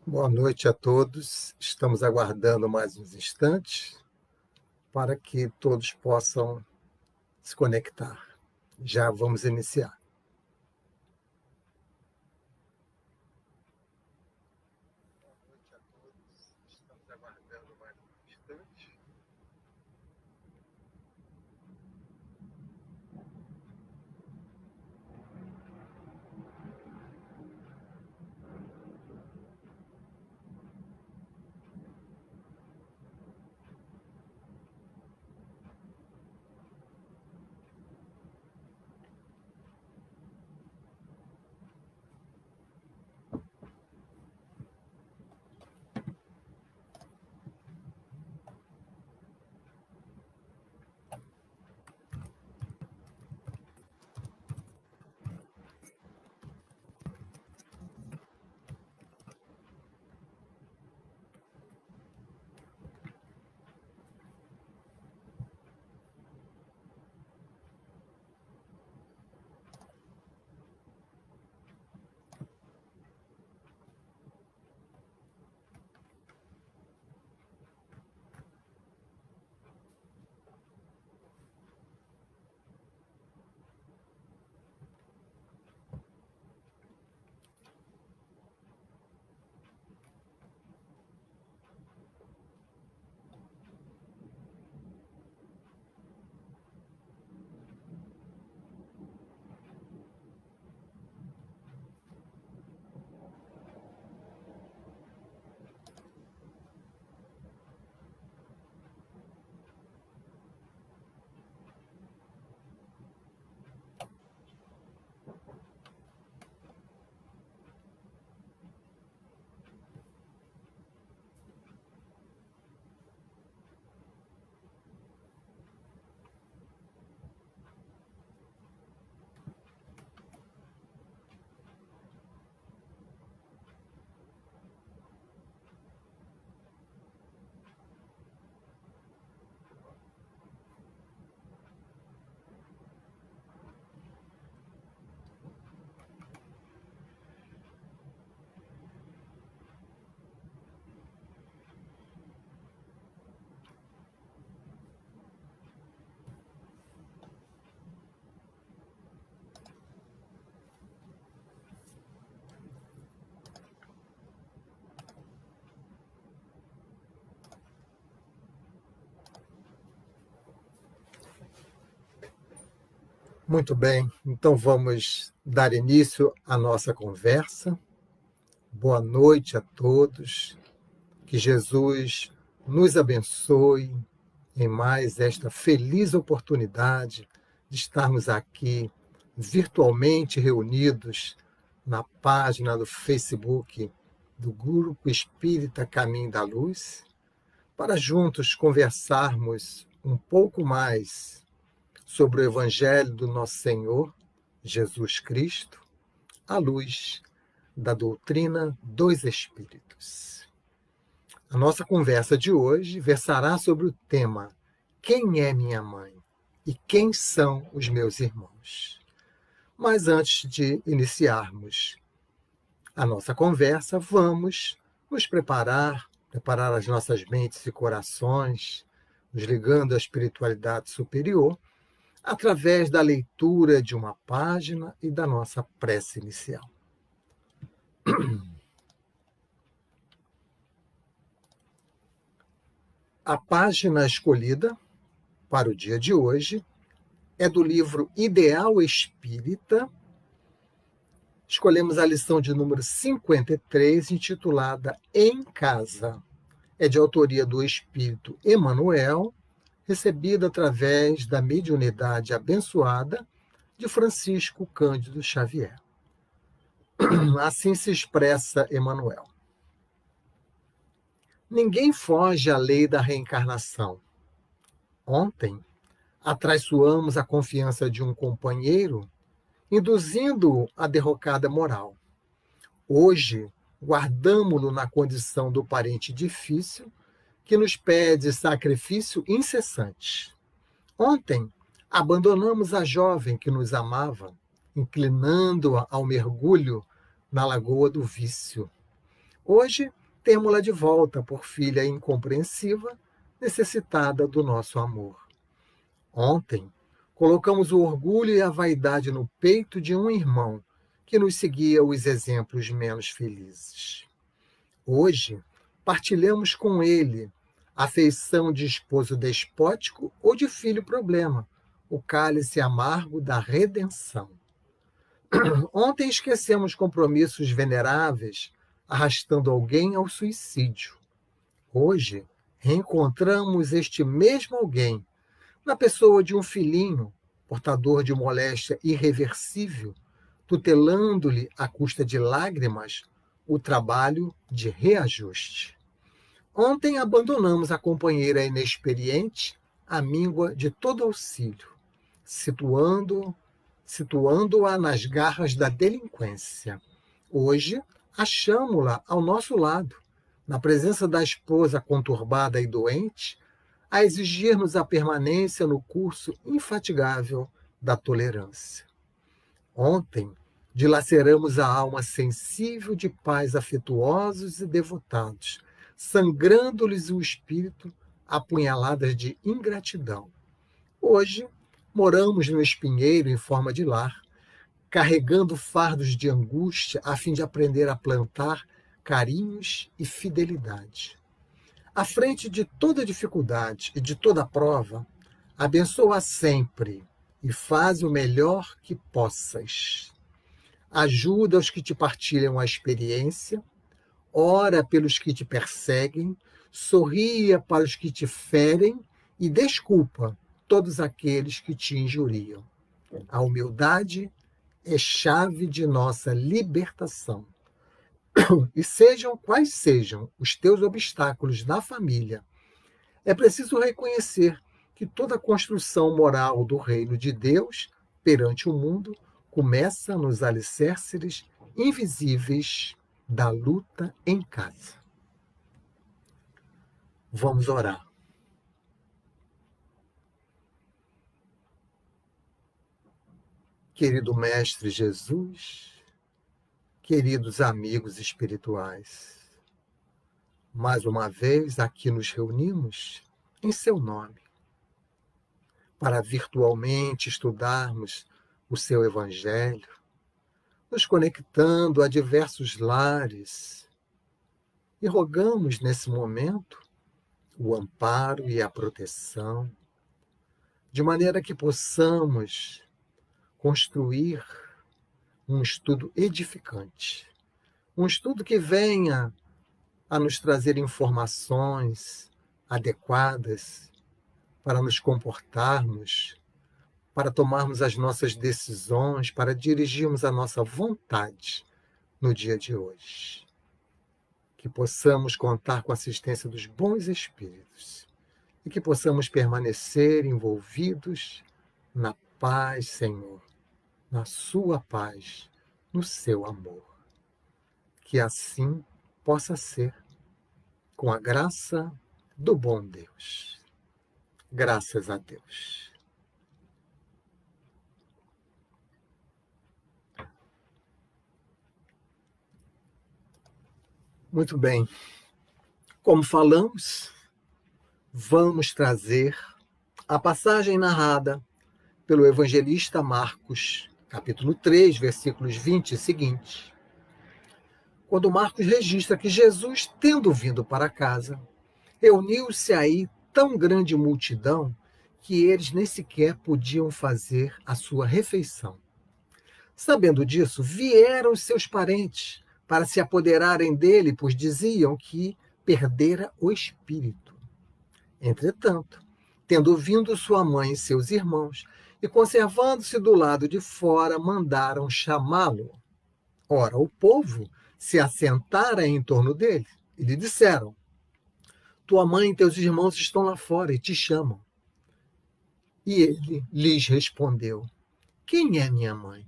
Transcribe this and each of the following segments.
Boa noite a todos. Estamos aguardando mais uns instantes para que todos possam se conectar. Já vamos iniciar. Boa noite a todos. Estamos aguardando mais um instante. Muito bem, então vamos dar início à nossa conversa. Boa noite a todos. Que Jesus nos abençoe em mais esta feliz oportunidade de estarmos aqui virtualmente reunidos na página do Facebook do Grupo Espírita Caminho da Luz, para juntos conversarmos um pouco mais sobre o Evangelho do nosso Senhor Jesus Cristo, à luz da doutrina dos Espíritos. A nossa conversa de hoje versará sobre o tema Quem é minha mãe e quem são os meus irmãos? Mas antes de iniciarmos a nossa conversa, vamos nos preparar as nossas mentes e corações, nos ligando à espiritualidade superior, através da leitura de uma página e da nossa prece inicial. A página escolhida para o dia de hoje é do livro Ideal Espírita. Escolhemos a lição de número 53, intitulada Em Casa. É de autoria do Espírito Emmanuel, recebida através da mediunidade abençoada de Francisco Cândido Xavier. Assim se expressa Emmanuel. Ninguém foge à lei da reencarnação. Ontem, atraiçoamos a confiança de um companheiro, induzindo-o à derrocada moral. Hoje, guardamo-lo na condição do parente difícil, que nos pede sacrifício incessante. Ontem, abandonamos a jovem que nos amava, inclinando-a ao mergulho na lagoa do vício. Hoje, temos-la de volta por filha incompreensiva, necessitada do nosso amor. Ontem, colocamos o orgulho e a vaidade no peito de um irmão que nos seguia os exemplos menos felizes. Hoje, partilhamos com ele a afeição de esposo despótico ou de filho problema, o cálice amargo da redenção. Ontem esquecemos compromissos veneráveis, arrastando alguém ao suicídio. Hoje, reencontramos este mesmo alguém na pessoa de um filhinho, portador de moléstia irreversível, tutelando-lhe, à custa de lágrimas, o trabalho de reajuste. Ontem abandonamos a companheira inexperiente, à míngua de todo auxílio, situando-a nas garras da delinquência. Hoje, achamo-la ao nosso lado, na presença da esposa conturbada e doente, a exigir-nos a permanência no curso infatigável da tolerância. Ontem, dilaceramos a alma sensível de pais afetuosos e devotados, sangrando-lhes o espírito a punhaladas de ingratidão. Hoje, moramos no espinheiro em forma de lar, carregando fardos de angústia a fim de aprender a plantar carinhos e fidelidade. À frente de toda dificuldade e de toda prova, abençoa sempre e faz o melhor que possas. Ajuda os que te partilham a experiência, ora pelos que te perseguem, sorria para os que te ferem e desculpa todos aqueles que te injuriam. A humildade é chave de nossa libertação. E sejam quais sejam os teus obstáculos na família, é preciso reconhecer que toda a construção moral do reino de Deus perante o mundo começa nos alicerces invisíveis da luta em casa. Vamos orar. Querido Mestre Jesus, queridos amigos espirituais, mais uma vez aqui nos reunimos em seu nome, para virtualmente estudarmos o seu Evangelho, nos conectando a diversos lares e rogamos nesse momento o amparo e a proteção, de maneira que possamos construir um estudo edificante, um estudo que venha a nos trazer informações adequadas para nos comportarmos, para tomarmos as nossas decisões, para dirigirmos a nossa vontade no dia de hoje. Que possamos contar com a assistência dos bons espíritos e que possamos permanecer envolvidos na paz, Senhor, na sua paz, no seu amor. Que assim possa ser, com a graça do bom Deus. Graças a Deus. Muito bem. Como falamos, vamos trazer a passagem narrada pelo evangelista Marcos, capítulo 3, versículos 20 e seguintes. Quando Marcos registra que Jesus, tendo vindo para casa, reuniu-se aí tão grande multidão que eles nem sequer podiam fazer a sua refeição. Sabendo disso, vieram os seus parentes para se apoderarem dele, pois diziam que perdera o espírito. Entretanto, tendo vindo sua mãe e seus irmãos, e conservando-se do lado de fora, mandaram chamá-lo. Ora, o povo se assentara em torno dele e lhe disseram: tua mãe e teus irmãos estão lá fora e te chamam. E ele lhes respondeu: quem é minha mãe?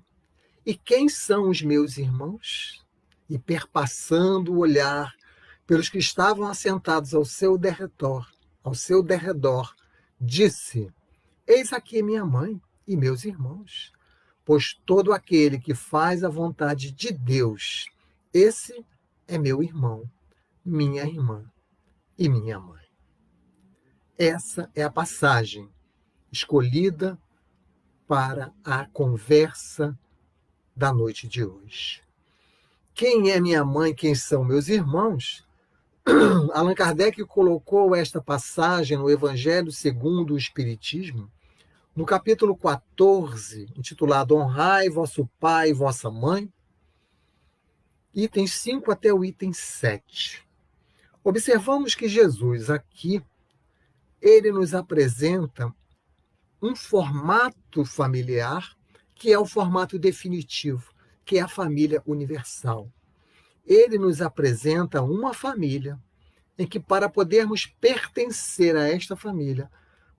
E quem são os meus irmãos? E perpassando o olhar pelos que estavam assentados ao seu derredor, disse: eis aqui minha mãe e meus irmãos, pois todo aquele que faz a vontade de Deus, esse é meu irmão, minha irmã e minha mãe. Essa é a passagem escolhida para a conversa da noite de hoje. Quem é minha mãe, quem são meus irmãos? Allan Kardec colocou esta passagem no Evangelho segundo o Espiritismo, no capítulo 14, intitulado Honrai vosso pai e vossa mãe, itens 5 até o item 7. Observamos que Jesus aqui, ele nos apresenta um formato familiar que é o formato definitivo, que é a família universal. Ele nos apresenta uma família em que, para podermos pertencer a esta família,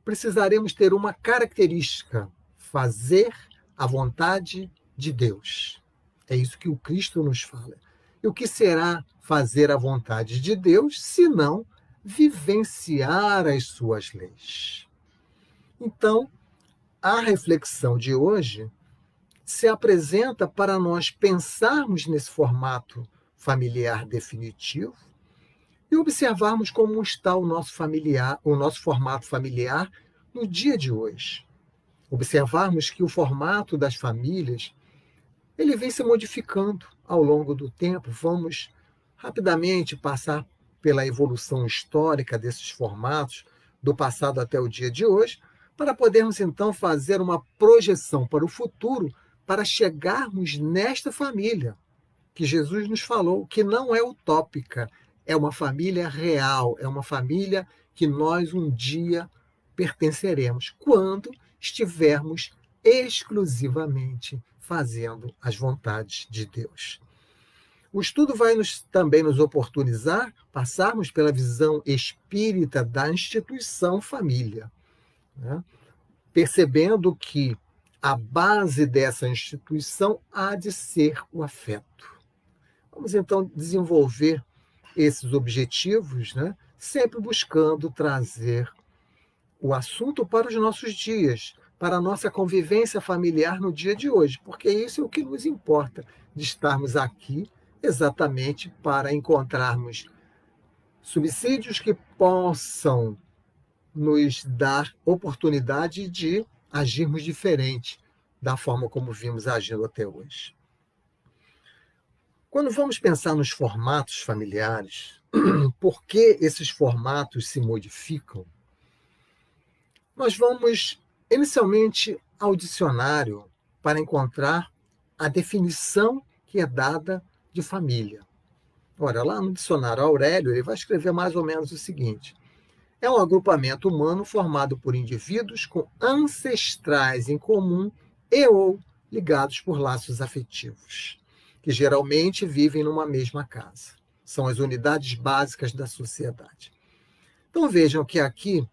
precisaremos ter uma característica: fazer a vontade de Deus. É isso que o Cristo nos fala. E o que será fazer a vontade de Deus, se não vivenciar as suas leis? Então, a reflexão de hoje se apresenta para nós pensarmos nesse formato familiar definitivo e observarmos como está o nosso formato familiar no dia de hoje. Observarmos que o formato das famílias ele vem se modificando ao longo do tempo. Vamos rapidamente passar pela evolução histórica desses formatos, do passado até o dia de hoje, para podermos então fazer uma projeção para o futuro, para chegarmos nesta família que Jesus nos falou, que não é utópica, é uma família real, é uma família que nós um dia pertenceremos, quando estivermos exclusivamente fazendo as vontades de Deus. O estudo vai também nos oportunizar passarmos pela visão espírita da instituição família, né? Percebendo que a base dessa instituição há de ser o afeto. Vamos então desenvolver esses objetivos, né? Sempre buscando trazer o assunto para os nossos dias, para a nossa convivência familiar no dia de hoje, porque isso é o que nos importa, de estarmos aqui exatamente para encontrarmos subsídios que possam nos dar oportunidade de agirmos diferente da forma como vimos agindo até hoje. Quando vamos pensar nos formatos familiares, por que esses formatos se modificam, nós vamos inicialmente ao dicionário para encontrar a definição que é dada de família. Ora, lá no dicionário Aurélio, ele vai escrever mais ou menos o seguinte: é um agrupamento humano formado por indivíduos com ancestrais em comum e ou ligados por laços afetivos, que geralmente vivem numa mesma casa. São as unidades básicas da sociedade. Então vejam que aqui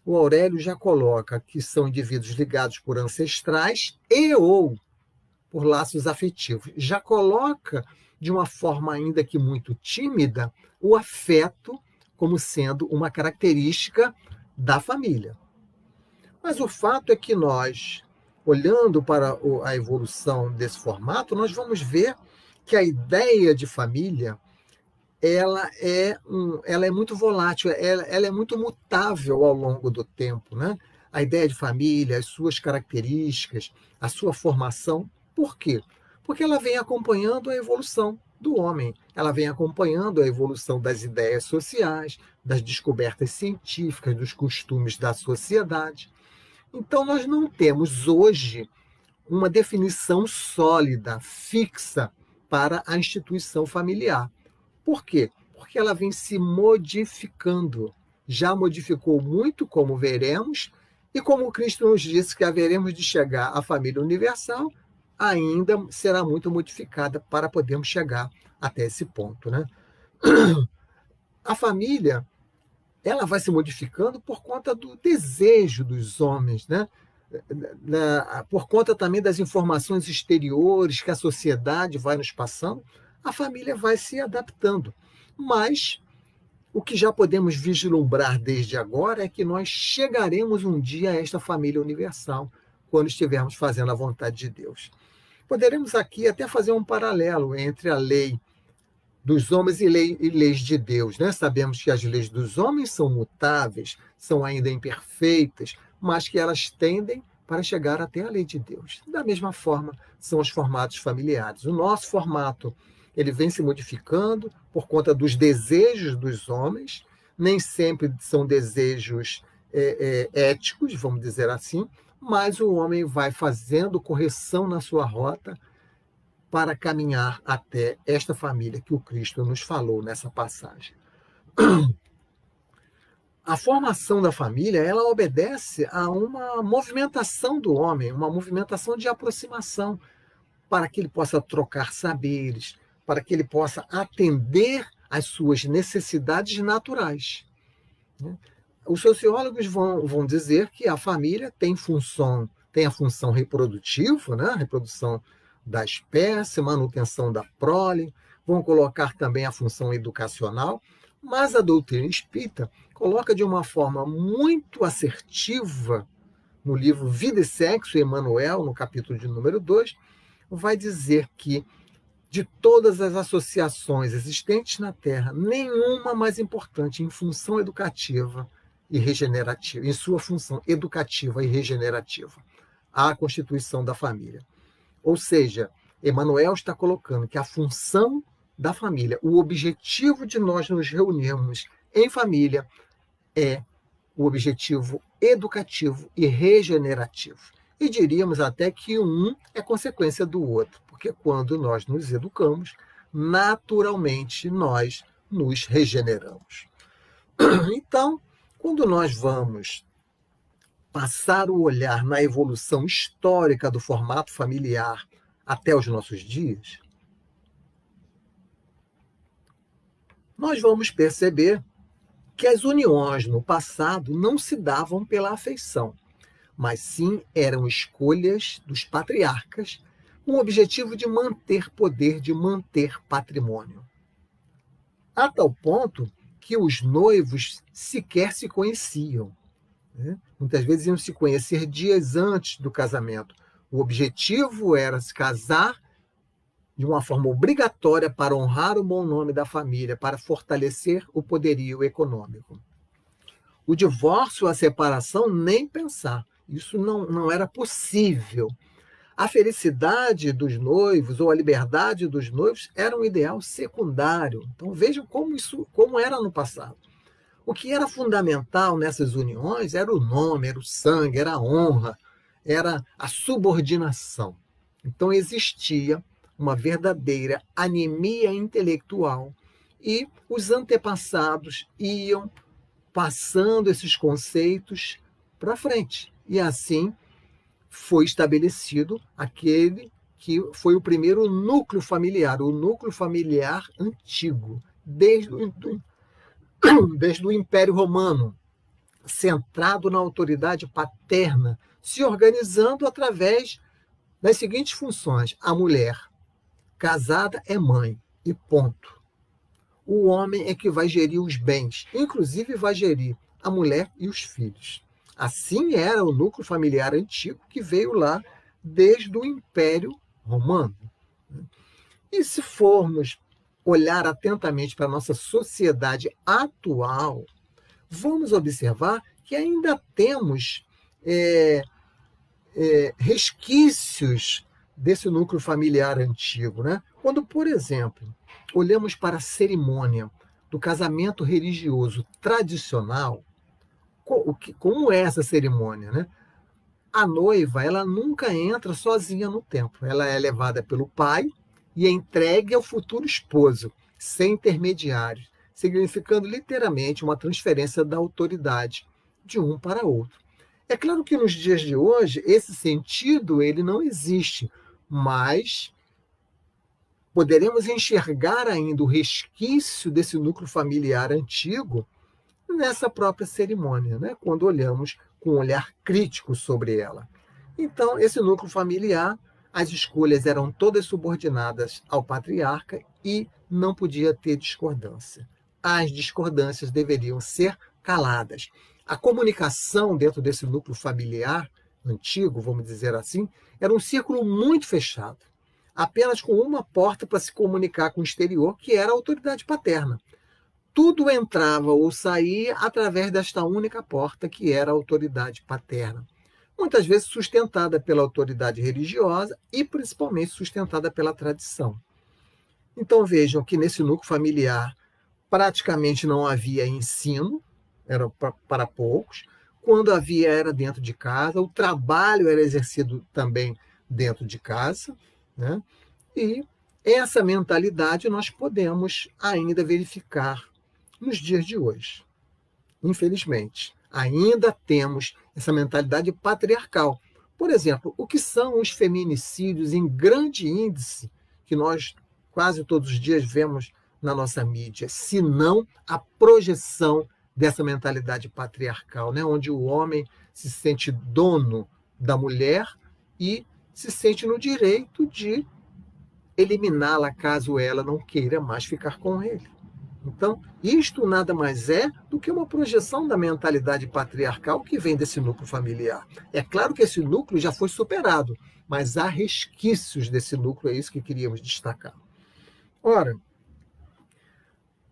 o Aurélio já coloca que são indivíduos ligados por ancestrais e ou por laços afetivos. Já coloca, de uma forma ainda que muito tímida, o afeto como sendo uma característica da família. Mas o fato é que nós, olhando para a evolução desse formato, nós vamos ver que a ideia de família ela é muito volátil, ela é muito mutável ao longo do tempo, né? A ideia de família, as suas características, a sua formação. Por quê? Porque ela vem acompanhando a evolução do homem, ela vem acompanhando a evolução das ideias sociais, das descobertas científicas, dos costumes da sociedade. Então, nós não temos hoje uma definição sólida, fixa, para a instituição familiar. Por quê? Porque ela vem se modificando. Já modificou muito, como veremos, e como Cristo nos disse que haveremos de chegar à família universal, ainda será muito modificada para podermos chegar até esse ponto, né? A família, ela vai se modificando por conta do desejo dos homens, né? Por conta também das informações exteriores que a sociedade vai nos passando, a família vai se adaptando. Mas o que já podemos vislumbrar desde agora é que nós chegaremos um dia a esta família universal, quando estivermos fazendo a vontade de Deus. Poderemos aqui até fazer um paralelo entre a lei dos homens e leis de Deus, né? Sabemos que as leis dos homens são mutáveis, são ainda imperfeitas, mas que elas tendem para chegar até a lei de Deus. Da mesma forma, são os formatos familiares. O nosso formato, ele vem se modificando por conta dos desejos dos homens, nem sempre são desejos éticos, vamos dizer assim, mas o homem vai fazendo correção na sua rota para caminhar até esta família que o Cristo nos falou nessa passagem. A formação da família, ela obedece a uma movimentação do homem, uma movimentação de aproximação, para que ele possa trocar saberes, para que ele possa atender às suas necessidades naturais. Os sociólogos vão dizer que a família tem a função reprodutiva, né? Reprodução da espécie, manutenção da prole, vão colocar também a função educacional, mas a doutrina espírita coloca de uma forma muito assertiva, no livro Vida e Sexo, Emmanuel, no capítulo de número 2, vai dizer que de todas as associações existentes na Terra, nenhuma mais importante em função educativa e regenerativa, em sua função educativa e regenerativa, a constituição da família. Ou seja, Emmanuel está colocando que a função da família, o objetivo de nós nos reunirmos em família é o objetivo educativo e regenerativo. E diríamos até que um é consequência do outro, porque quando nós nos educamos, naturalmente nós nos regeneramos. Então, quando nós vamos passar o olhar na evolução histórica do formato familiar até os nossos dias, nós vamos perceber que as uniões no passado não se davam pela afeição, mas sim eram escolhas dos patriarcas com o objetivo de manter poder, de manter patrimônio. A tal ponto que os noivos sequer se conheciam. Muitas vezes iam se conhecer dias antes do casamento. O objetivo era se casar de uma forma obrigatória para honrar o bom nome da família, para fortalecer o poderio econômico. O divórcio, a separação, nem pensar. Isso não era possível. A felicidade dos noivos ou a liberdade dos noivos era um ideal secundário. Então vejam como era no passado. O que era fundamental nessas uniões era o nome, era o sangue, era a honra, era a subordinação. Então existia uma verdadeira anemia intelectual e os antepassados iam passando esses conceitos para frente. E assim foi estabelecido aquele que foi o primeiro núcleo familiar, o núcleo familiar antigo, desde o Império Romano, centrado na autoridade paterna, se organizando através das seguintes funções. A mulher casada é mãe, e ponto. O homem é que vai gerir os bens, inclusive vai gerir a mulher e os filhos. Assim era o núcleo familiar antigo que veio lá desde o Império Romano. E se formos olhar atentamente para a nossa sociedade atual, vamos observar que ainda temos resquícios desse núcleo familiar antigo, né? Quando, por exemplo, olhamos para a cerimônia do casamento religioso tradicional, como é essa cerimônia, né? A noiva, ela nunca entra sozinha no templo. Ela é levada pelo pai e é entregue ao futuro esposo, sem intermediários, significando literalmente uma transferência da autoridade de um para outro. É claro que nos dias de hoje, esse sentido ele não existe, mas poderemos enxergar ainda o resquício desse núcleo familiar antigo nessa própria cerimônia, né? Quando olhamos com um olhar crítico sobre ela. Então, esse núcleo familiar, as escolhas eram todas subordinadas ao patriarca e não podia ter discordância. As discordâncias deveriam ser caladas. A comunicação dentro desse núcleo familiar antigo, vamos dizer assim, era um círculo muito fechado. apenas com uma porta para se comunicar com o exterior, que era a autoridade paterna. Tudo entrava ou saía através desta única porta, que era a autoridade paterna. Muitas vezes sustentada pela autoridade religiosa e principalmente sustentada pela tradição. Então vejam que nesse núcleo familiar praticamente não havia ensino, era para poucos. Quando havia era dentro de casa, o trabalho era exercido também dentro de casa, né? E essa mentalidade nós podemos ainda verificar nos dias de hoje. Infelizmente, ainda temos essa mentalidade patriarcal. Por exemplo, o que são os feminicídios em grande índice, que nós quase todos os dias vemos na nossa mídia, se não a projeção dessa mentalidade patriarcal, né? Onde o homem se sente dono da mulher e se sente no direito de eliminá-la caso ela não queira mais ficar com ele. Então, isto nada mais é do que uma projeção da mentalidade patriarcal que vem desse núcleo familiar. É claro que esse núcleo já foi superado, mas há resquícios desse núcleo, é isso que queríamos destacar. Ora,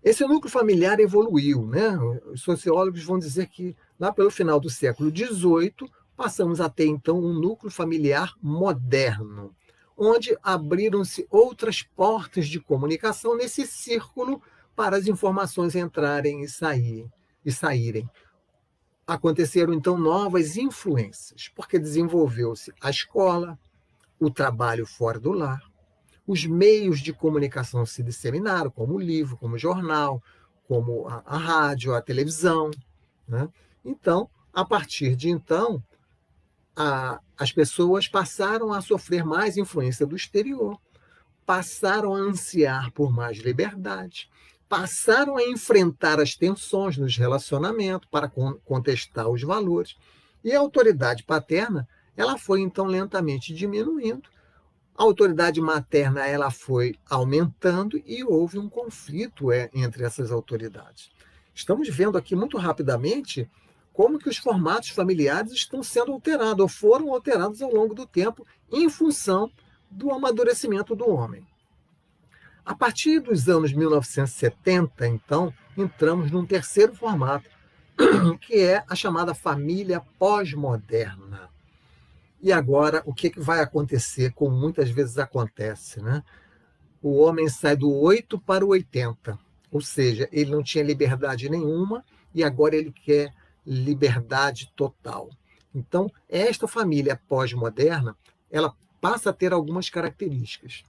esse núcleo familiar evoluiu, né? Os sociólogos vão dizer que lá pelo final do século XVIII passamos a ter então um núcleo familiar moderno, onde abriram-se outras portas de comunicação nesse círculo para as informações entrarem e saírem. Aconteceram então novas influências, porque desenvolveu-se a escola, o trabalho fora do lar, os meios de comunicação se disseminaram, como o livro, como o jornal, como a rádio, a televisão, né? Então, a partir de então, as pessoas passaram a sofrer mais influência do exterior, passaram a ansiar por mais liberdade, passaram a enfrentar as tensões nos relacionamentos para contestar os valores. E a autoridade paterna, ela foi então lentamente diminuindo. A autoridade materna ela foi aumentando e houve um conflito entre essas autoridades. Estamos vendo aqui muito rapidamente como que os formatos familiares estão sendo alterados, ou foram alterados ao longo do tempo, em função do amadurecimento do homem. A partir dos anos 1970, então, entramos num terceiro formato, que é a chamada família pós-moderna. E agora, o que vai acontecer, como muitas vezes acontece, né? O homem sai do 8 para o 80, ou seja, ele não tinha liberdade nenhuma e agora ele quer liberdade total. Então, esta família pós-moderna, ela passa a ter algumas características.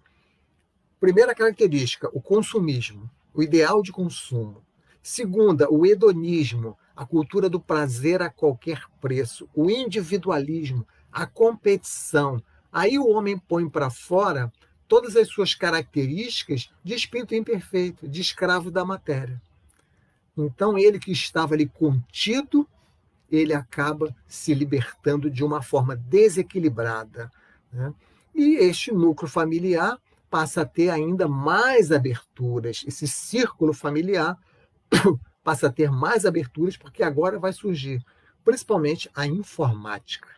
Primeira característica, o consumismo, o ideal de consumo. Segunda, o hedonismo, a cultura do prazer a qualquer preço, o individualismo, a competição. Aí o homem põe para fora todas as suas características de espírito imperfeito, de escravo da matéria. Então, ele que estava ali contido, ele acaba se libertando de uma forma desequilibrada, né? E este núcleo familiar passa a ter ainda mais aberturas. Esse círculo familiar passa a ter mais aberturas, porque agora vai surgir, principalmente, a informática,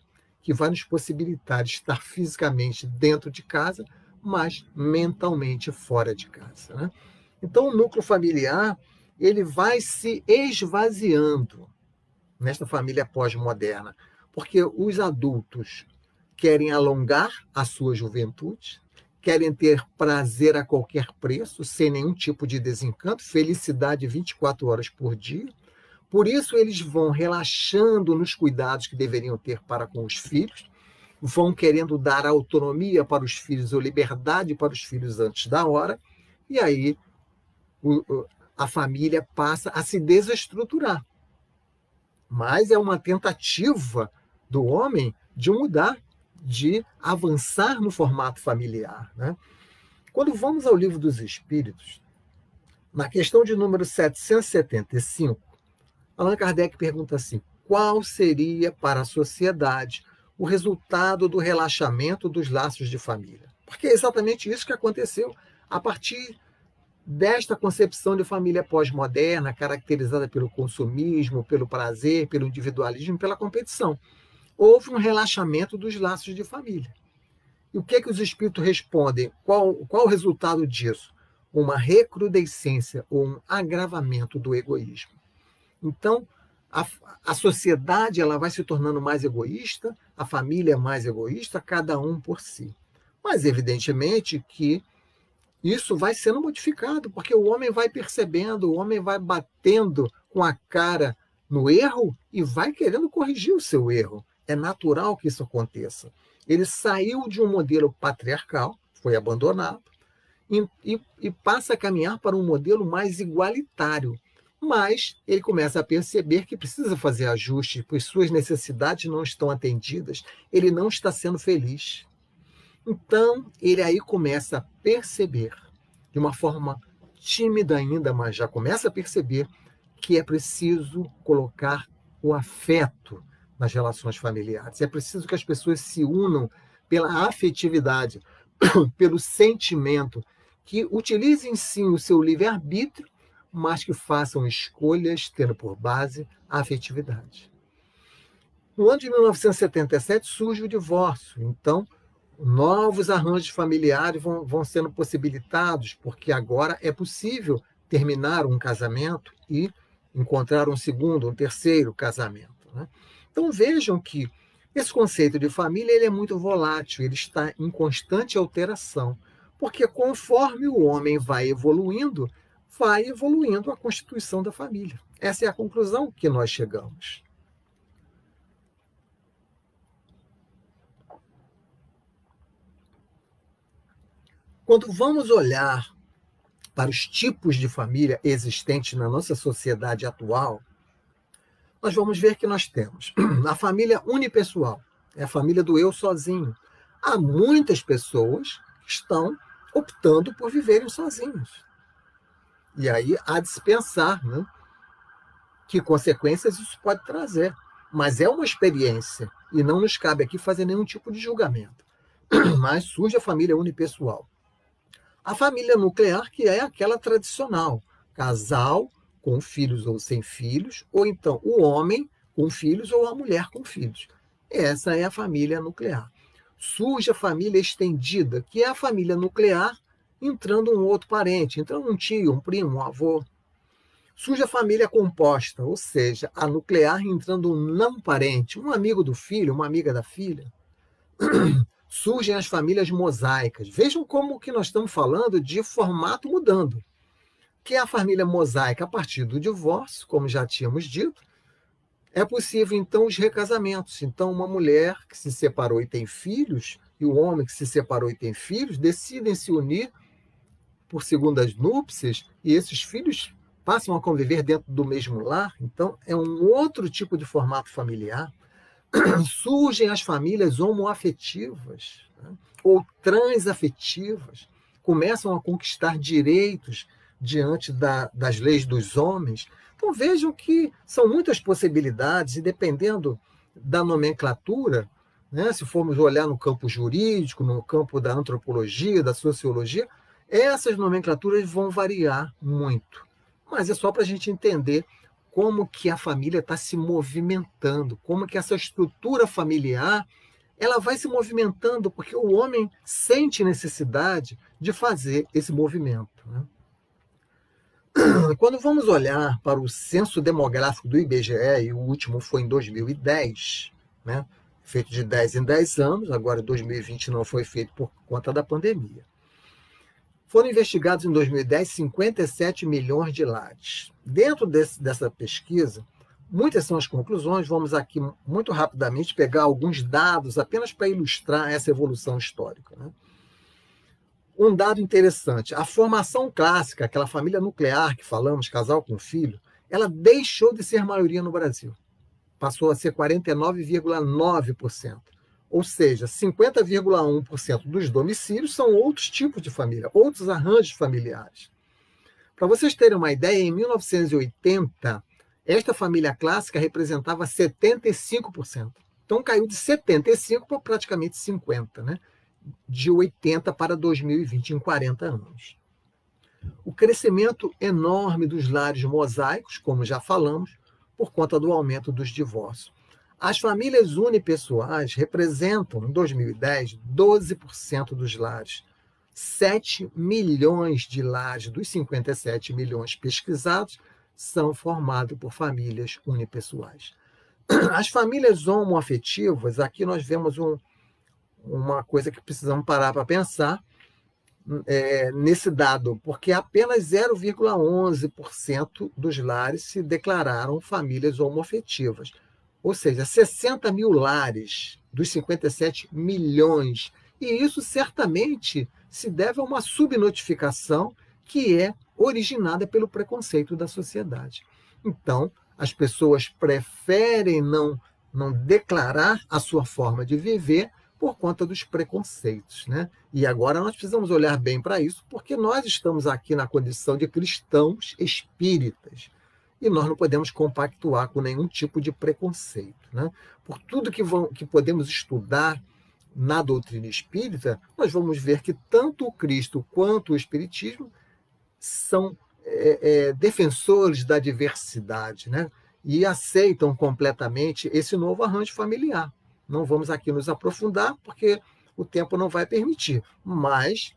que vai nos possibilitar estar fisicamente dentro de casa, mas mentalmente fora de casa, né? Então, o núcleo familiar ele vai se esvaziando nesta família pós-moderna, porque os adultos querem alongar a sua juventude, querem ter prazer a qualquer preço, sem nenhum tipo de desencanto, felicidade 24 horas por dia. Por isso, eles vão relaxando nos cuidados que deveriam ter para com os filhos, vão querendo dar autonomia para os filhos ou liberdade para os filhos antes da hora, e aí a família passa a se desestruturar. Mas é uma tentativa do homem de mudar, de avançar no formato familiar, né? Quando vamos ao Livro dos Espíritos, na questão de número 775, Allan Kardec pergunta assim: qual seria para a sociedade o resultado do relaxamento dos laços de família? Porque é exatamente isso que aconteceu a partir desta concepção de família pós-moderna, caracterizada pelo consumismo, pelo prazer, pelo individualismo, pela competição. Houve um relaxamento dos laços de família. E o que é que os espíritos respondem? Qual o resultado disso? Uma recrudescência ou um agravamento do egoísmo. Então, a sociedade ela vai se tornando mais egoísta, a família é mais egoísta, cada um por si. Mas, evidentemente, que isso vai sendo modificado, porque o homem vai percebendo, o homem vai batendo com a cara no erro e vai querendo corrigir o seu erro. É natural que isso aconteça. Ele saiu de um modelo patriarcal, foi abandonado, e passa a caminhar para um modelo mais igualitário. Mas ele começa a perceber que precisa fazer ajustes, pois suas necessidades não estão atendidas, ele não está sendo feliz. Então, ele aí começa a perceber, de uma forma tímida ainda, mas já começa a perceber que é preciso colocar o afeto nas relações familiares. É preciso que as pessoas se unam pela afetividade, pelo sentimento, que utilizem sim o seu livre-arbítrio, mas que façam escolhas tendo por base a afetividade. No ano de 1977 surge o divórcio, então novos arranjos familiares vão sendo possibilitados, porque agora é possível terminar um casamento e encontrar um segundo, um terceiro casamento, né? Então vejam que esse conceito de família ele é muito volátil, ele está em constante alteração, porque conforme o homem vai evoluindo a constituição da família. Essa é a conclusão que nós chegamos. Quando vamos olhar para os tipos de família existentes na nossa sociedade atual, nós vamos ver que nós temos a família unipessoal, é a família do eu sozinho. Há muitas pessoas que estão optando por viverem sozinhos. E aí há de se pensar, né, que consequências isso pode trazer. Mas é uma experiência e não nos cabe aqui fazer nenhum tipo de julgamento. Mas surge a família unipessoal. A família nuclear, que é aquela tradicional, casal com filhos ou sem filhos, ou então o homem com filhos ou a mulher com filhos. Essa é a família nuclear. Surge a família estendida, que é a família nuclear entrando um outro parente, entrando um tio, um primo, um avô. Surge a família composta, ou seja, a nuclear entrando um não parente, um amigo do filho, uma amiga da filha. Surgem as famílias mosaicas. Vejam como que nós estamos falando de formato mudando. Que é a família mosaica a partir do divórcio, como já tínhamos dito, é possível então os recasamentos. Então uma mulher que se separou e tem filhos, e o homem que se separou e tem filhos, decidem se unir por segundas núpcias, e esses filhos passam a conviver dentro do mesmo lar. Então é um outro tipo de formato familiar. Surgem as famílias homoafetivas, né, ou transafetivas, começam a conquistar direitos diante das leis dos homens. Então vejam que são muitas possibilidades, e dependendo da nomenclatura, né, se formos olhar no campo jurídico, no campo da antropologia, da sociologia, essas nomenclaturas vão variar muito. Mas é só para a gente entender como que a família está se movimentando, como que essa estrutura familiar ela vai se movimentando, porque o homem sente necessidade de fazer esse movimento, né? Quando vamos olhar para o censo demográfico do IBGE, e o último foi em 2010, né, feito de 10 em 10 anos, agora 2020 não foi feito por conta da pandemia. Foram investigados em 2010 57 milhões de lares. Dentro dessa pesquisa, muitas são as conclusões, vamos aqui muito rapidamente pegar alguns dados apenas para ilustrar essa evolução histórica, né? Um dado interessante, a formação clássica, aquela família nuclear que falamos, casal com filho, ela deixou de ser maioria no Brasil. Passou a ser 49,9%. Ou seja, 50,1% dos domicílios são outros tipos de família, outros arranjos familiares. Para vocês terem uma ideia, em 1980, esta família clássica representava 75%. Então caiu de 75% para praticamente 50%, né? De 80 para 2020, em 40 anos. O crescimento enorme dos lares mosaicos, como já falamos, por conta do aumento dos divórcios. As famílias unipessoais representam, em 2010, 12% dos lares. 7 milhões de lares dos 57 milhões pesquisados são formados por famílias unipessoais. As famílias homoafetivas, aqui nós vemos uma coisa que precisamos parar para pensar nesse dado, porque apenas 0,11% dos lares se declararam famílias homoafetivas. Ou seja, 60 mil lares dos 57 milhões. E isso certamente se deve a uma subnotificação que é originada pelo preconceito da sociedade. Então, as pessoas preferem não declarar a sua forma de viver por conta dos preconceitos, né? E agora nós precisamos olhar bem para isso, porque nós estamos aqui na condição de cristãos espíritas. E nós não podemos compactuar com nenhum tipo de preconceito, né? Por tudo que podemos estudar na doutrina espírita, nós vamos ver que tanto o Cristo quanto o Espiritismo são defensores da diversidade, né? E aceitam completamente esse novo arranjo familiar. Não vamos aqui nos aprofundar, porque o tempo não vai permitir, mas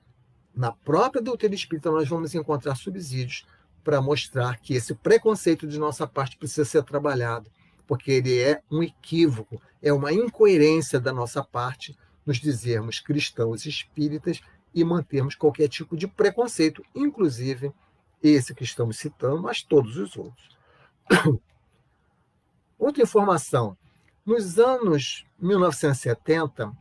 na própria doutrina espírita nós vamos encontrar subsídios para mostrar que esse preconceito de nossa parte precisa ser trabalhado, porque ele é um equívoco, é uma incoerência da nossa parte nos dizermos cristãos espíritas e mantermos qualquer tipo de preconceito, inclusive esse que estamos citando, mas todos os outros. Outra informação, nos anos 1970,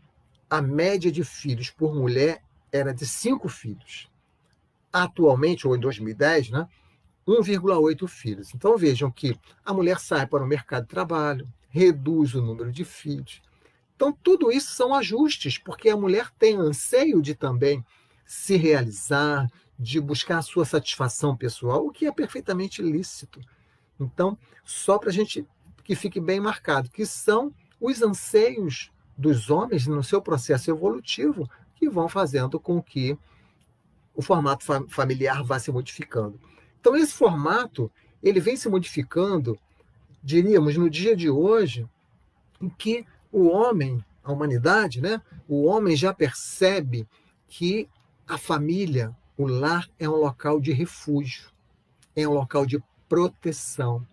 a média de filhos por mulher era de 5 filhos. Atualmente, ou em 2010, né, 1,8 filhos. Então vejam que a mulher sai para o mercado de trabalho, reduz o número de filhos. Então tudo isso são ajustes, porque a mulher tem anseio de também se realizar, de buscar a sua satisfação pessoal, o que é perfeitamente lícito. Então, só para a gente que fique bem marcado, que são os anseios dos homens no seu processo evolutivo que vão fazendo com que o formato familiar vá se modificando. Então, esse formato ele vem se modificando, diríamos, no dia de hoje, em que o homem, a humanidade, né, o homem já percebe que a família, o lar, é um local de refúgio, é um local de proteção,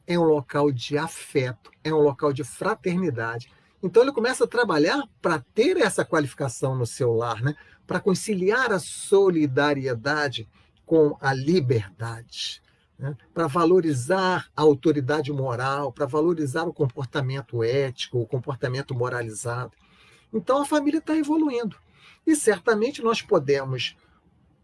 é um local de afeto, é um local de fraternidade. Então ele começa a trabalhar para ter essa qualificação no seu lar, né? Para conciliar a solidariedade com a liberdade, né? Para valorizar a autoridade moral, para valorizar o comportamento ético, o comportamento moralizado. Então a família está evoluindo. E certamente nós podemos,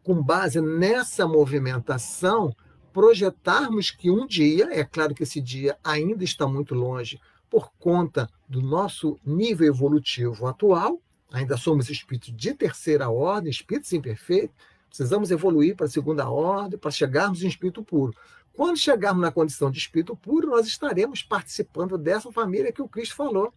com base nessa movimentação, projetarmos que um dia, é claro que esse dia ainda está muito longe, por conta do nosso nível evolutivo atual, ainda somos espíritos de terceira ordem, espíritos imperfeitos, precisamos evoluir para a segunda ordem, para chegarmos em espírito puro. Quando chegarmos na condição de espírito puro, nós estaremos participando dessa família que o Cristo falou.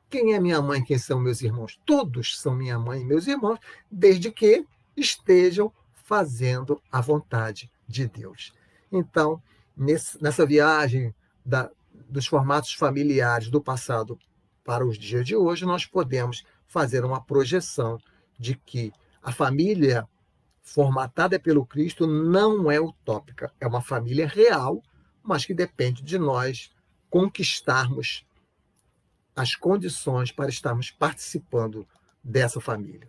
Quem é minha mãe, quem são meus irmãos? Todos são minha mãe e meus irmãos, desde que estejam fazendo a vontade de Deus. Então, nessa viagem dos formatos familiares do passado para os dias de hoje, nós podemos fazer uma projeção de que a família formatada pelo Cristo não é utópica, é uma família real, mas que depende de nós conquistarmos as condições para estarmos participando dessa família.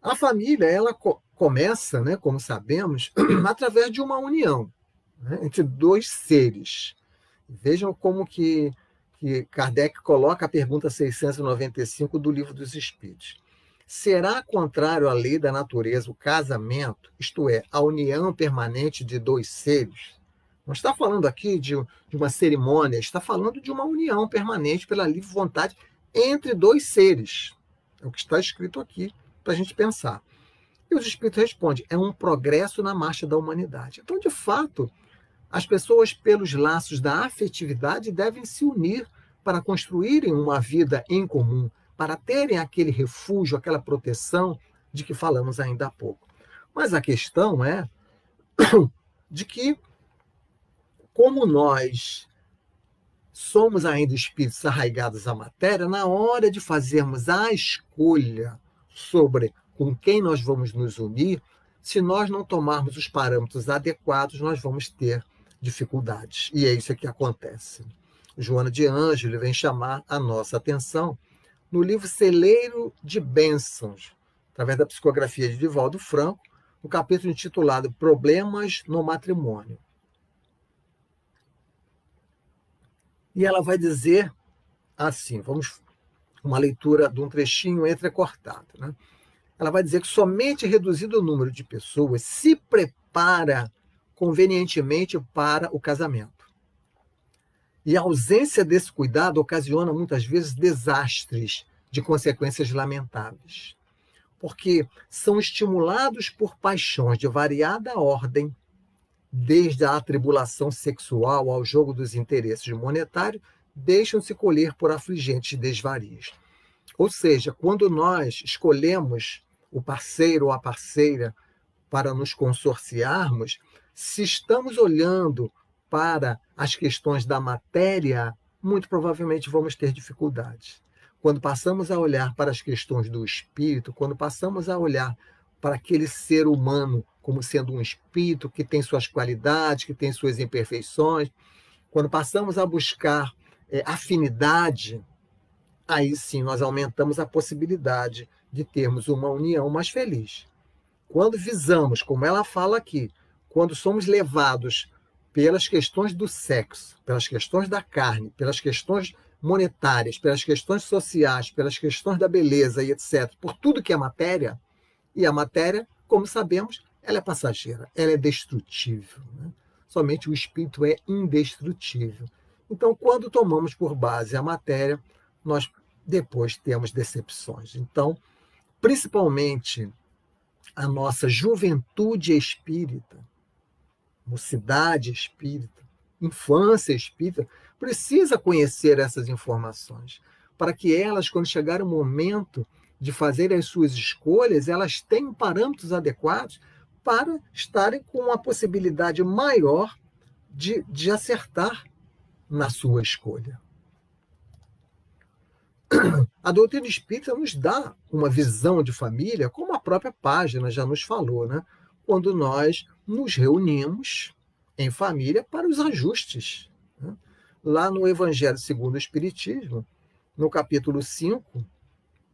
A família, ela começa, né, como sabemos, através de uma união, né, entre dois seres. Vejam como que Kardec coloca a pergunta 695 do Livro dos Espíritos. Será contrário à lei da natureza o casamento, isto é, a união permanente de dois seres? Não está falando aqui de uma cerimônia, está falando de uma união permanente pela livre vontade entre dois seres. É o que está escrito aqui para a gente pensar. E os Espíritos respondem, é um progresso na marcha da humanidade. Então, de fato, as pessoas, pelos laços da afetividade, devem se unir para construírem uma vida em comum, para terem aquele refúgio, aquela proteção de que falamos ainda há pouco. Mas a questão é de que, como nós somos ainda espíritos arraigados à matéria, na hora de fazermos a escolha sobre com quem nós vamos nos unir, se nós não tomarmos os parâmetros adequados, nós vamos ter dificuldades. E é isso que acontece. Joana de Ângelo vem chamar a nossa atenção no livro Celeiro de Bênçãos, através da psicografia de Divaldo Franco, no capítulo intitulado Problemas no Matrimônio. E ela vai dizer assim, vamos uma leitura de um trechinho entrecortado, né? Ela vai dizer que somente reduzido o número de pessoas se prepara convenientemente para o casamento. E a ausência desse cuidado ocasiona muitas vezes desastres de consequências lamentáveis, porque são estimulados por paixões de variada ordem, desde a atribulação sexual ao jogo dos interesses monetários, deixam-se colher por afligentes desvarios. Ou seja, quando nós escolhemos o parceiro ou a parceira para nos consorciarmos, se estamos olhando para as questões da matéria, muito provavelmente vamos ter dificuldades. Quando passamos a olhar para as questões do espírito, quando passamos a olhar para aquele ser humano como sendo um espírito que tem suas qualidades, que tem suas imperfeições, quando passamos a buscar afinidade, aí sim nós aumentamos a possibilidade de termos uma união mais feliz. Quando visamos, como ela fala aqui, quando somos levados pelas questões do sexo, pelas questões da carne, pelas questões monetárias, pelas questões sociais, pelas questões da beleza e etc., por tudo que é matéria, e a matéria, como sabemos, ela é passageira, ela é destrutível, né? Somente o espírito é indestrutível. Então, quando tomamos por base a matéria, nós depois temos decepções. Então, principalmente a nossa juventude espírita, mocidade espírita, infância espírita, precisa conhecer essas informações, para que elas, quando chegar o momento de fazer as suas escolhas, elas tenham parâmetros adequados para estarem com uma possibilidade maior de acertar na sua escolha. A doutrina espírita nos dá uma visão de família, como a própria página já nos falou, né? Quando nós nos reunimos em família para os ajustes, né? Lá no Evangelho segundo o Espiritismo, no capítulo 5,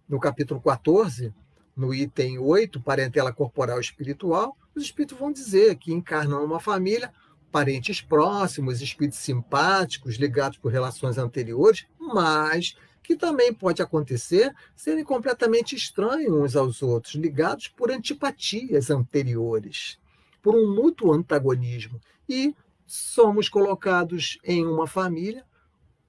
no capítulo 14, no item 8, parentela corporal e espiritual, os espíritos vão dizer que encarnam numa família parentes próximos, espíritos simpáticos, ligados por relações anteriores, mas que também pode acontecer serem completamente estranhos uns aos outros, ligados por antipatias anteriores, por um mútuo antagonismo. E somos colocados em uma família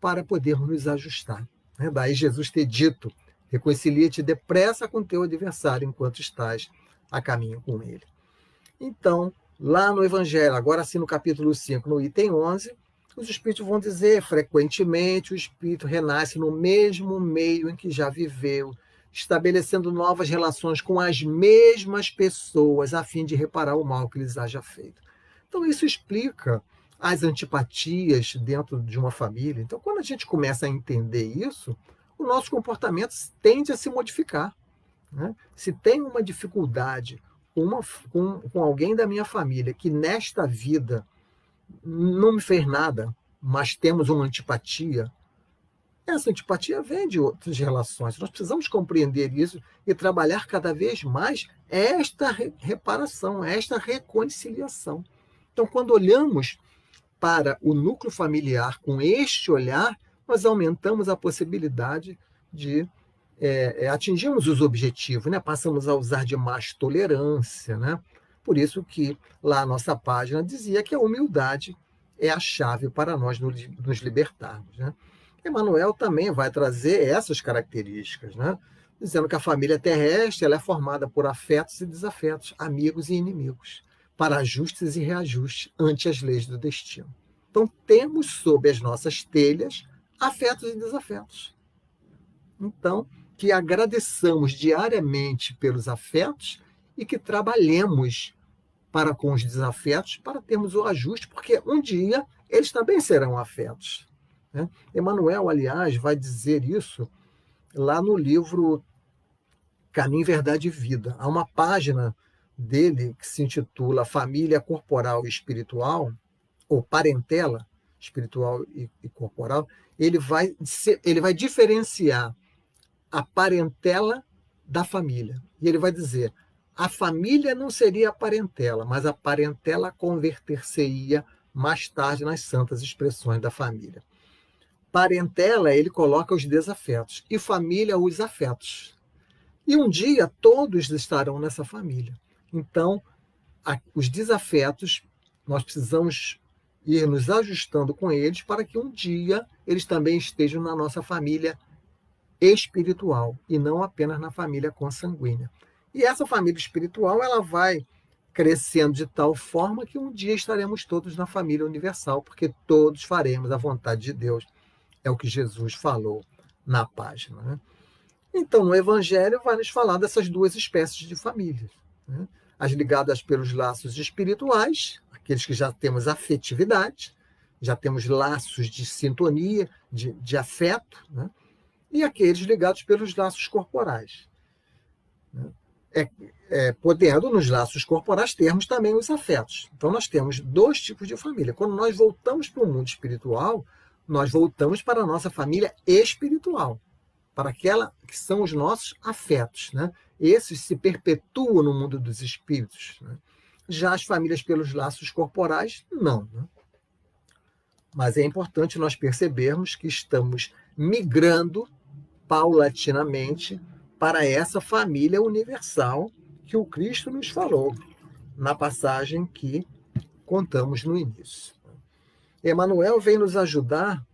para podermos nos ajustar. Daí Jesus ter dito, reconcilia-te depressa com teu adversário enquanto estás a caminho com ele. Então, lá no Evangelho, agora sim no capítulo 5, no item 11, os espíritos vão dizer, frequentemente o espírito renasce no mesmo meio em que já viveu, estabelecendo novas relações com as mesmas pessoas, a fim de reparar o mal que lhes haja feito. Então, isso explica as antipatias dentro de uma família. Então, quando a gente começa a entender isso, o nosso comportamento tende a se modificar, né? Se tem uma dificuldade com alguém da minha família que nesta vida não me fez nada, mas temos uma antipatia, essa antipatia vem de outras relações. Nós precisamos compreender isso e trabalhar cada vez mais esta reparação, esta reconciliação. Então, quando olhamos para o núcleo familiar com este olhar, nós aumentamos a possibilidade de atingirmos os objetivos, né? Passamos a usar de mais tolerância, né? Por isso que lá a nossa página dizia que a humildade é a chave para nós nos libertarmos, né? Emmanuel também vai trazer essas características, né? Dizendo que a família terrestre ela é formada por afetos e desafetos, amigos e inimigos, para ajustes e reajustes ante as leis do destino. Então, temos sob as nossas telhas afetos e desafetos. Então, que agradeçamos diariamente pelos afetos e que trabalhemos para com os desafetos para termos o ajuste, porque um dia eles também serão afetos. né? Emmanuel, aliás, vai dizer isso lá no livro Caminho, Verdade e Vida. Há uma página dele que se intitula Família Corporal e Espiritual, ou Parentela Espiritual e Corporal. Ele vai diferenciar a parentela da família. E ele vai dizer, a família não seria a parentela, mas a parentela converter-se-ia mais tarde nas santas expressões da família. Parentela, ele coloca os desafetos, e família, os afetos. E um dia todos estarão nessa família. Então, os desafetos, nós precisamos ir nos ajustando com eles para que um dia eles também estejam na nossa família espiritual e não apenas na família consanguínea. E essa família espiritual, ela vai crescendo de tal forma que um dia estaremos todos na família universal, porque todos faremos a vontade de Deus. É o que Jesus falou na página, né? Então, o Evangelho vai nos falar dessas duas espécies de famílias, né? As ligadas pelos laços espirituais, aqueles que já temos afetividade, já temos laços de sintonia, de afeto, né? E aqueles ligados pelos laços corporais, né? Podendo, nos laços corporais, termos também os afetos. Então, nós temos dois tipos de família. Quando nós voltamos para o mundo espiritual, nós voltamos para a nossa família espiritual, para aquela que são os nossos afetos, né? Esses se perpetuam no mundo dos espíritos, né? Já as famílias pelos laços corporais, não, né? Mas é importante nós percebermos que estamos migrando paulatinamente para essa família universal que o Cristo nos falou na passagem que contamos no início. Emmanuel vem nos ajudar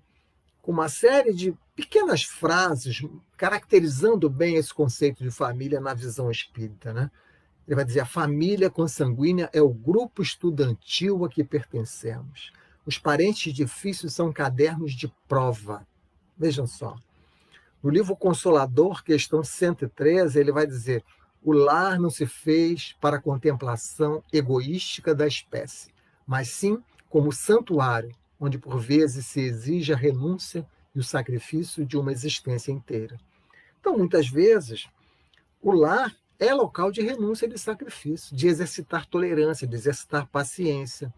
com uma série de pequenas frases caracterizando bem esse conceito de família na visão espírita, né? Ele vai dizer, a família consanguínea é o grupo estudantil a que pertencemos. Os parentes difíceis são cadernos de prova. Vejam só. No livro Consolador, questão 113, ele vai dizer, o lar não se fez para a contemplação egoística da espécie, mas sim como santuário, onde por vezes se exige a renúncia e o sacrifício de uma existência inteira. Então, muitas vezes, o lar é local de renúncia e de sacrifício, de exercitar tolerância, de exercitar paciência,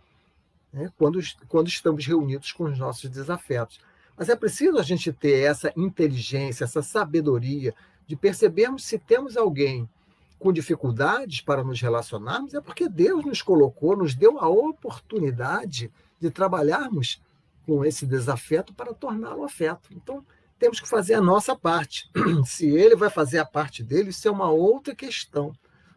né? Quando estamos reunidos com os nossos desafetos. Mas é preciso a gente ter essa inteligência, essa sabedoria de percebermos se temos alguém com dificuldades para nos relacionarmos, é porque Deus nos colocou, nos deu a oportunidade de trabalharmos com esse desafeto para torná-lo afeto. Então, temos que fazer a nossa parte. Se ele vai fazer a parte dele, isso é uma outra questão.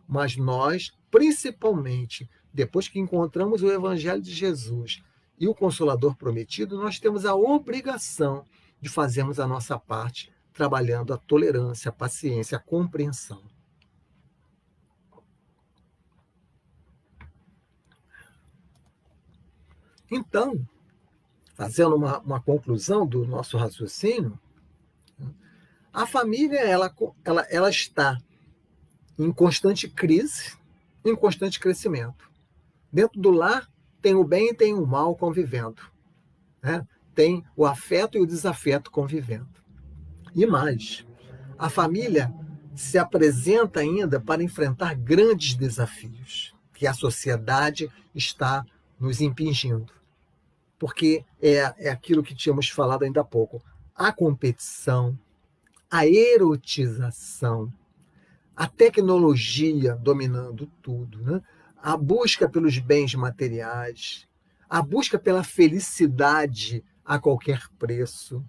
Mas nós, principalmente, depois que encontramos o Evangelho de Jesus e o Consolador prometido, nós temos a obrigação de fazermos a nossa parte, trabalhando a tolerância, a paciência, a compreensão. Então, fazendo uma conclusão do nosso raciocínio, a família ela está em constante crise, em constante crescimento. Dentro do lar, tem o bem e tem o mal convivendo, né? Tem o afeto e o desafeto convivendo. E mais, a família se apresenta ainda para enfrentar grandes desafios que a sociedade está nos impingindo. Porque é aquilo que tínhamos falado ainda há pouco. A competição, a erotização, a tecnologia dominando tudo, né? A busca pelos bens materiais, a busca pela felicidade a qualquer preço,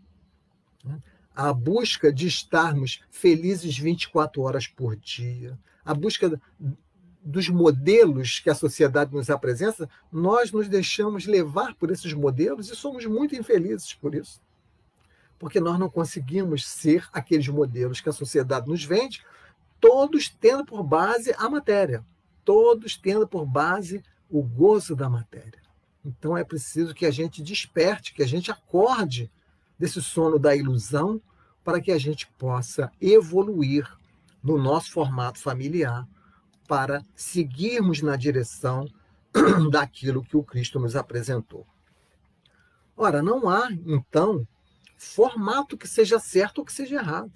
né? A busca de estarmos felizes 24 horas por dia, a busca dos modelos que a sociedade nos apresenta, nós nos deixamos levar por esses modelos e somos muito infelizes por isso. Porque nós não conseguimos ser aqueles modelos que a sociedade nos vende, todos tendo por base a matéria, todos tendo por base o gozo da matéria. Então é preciso que a gente desperte, que a gente acorde desse sono da ilusão para que a gente possa evoluir no nosso formato familiar para seguirmos na direção daquilo que o Cristo nos apresentou. Ora, não há, então, formato que seja certo ou que seja errado.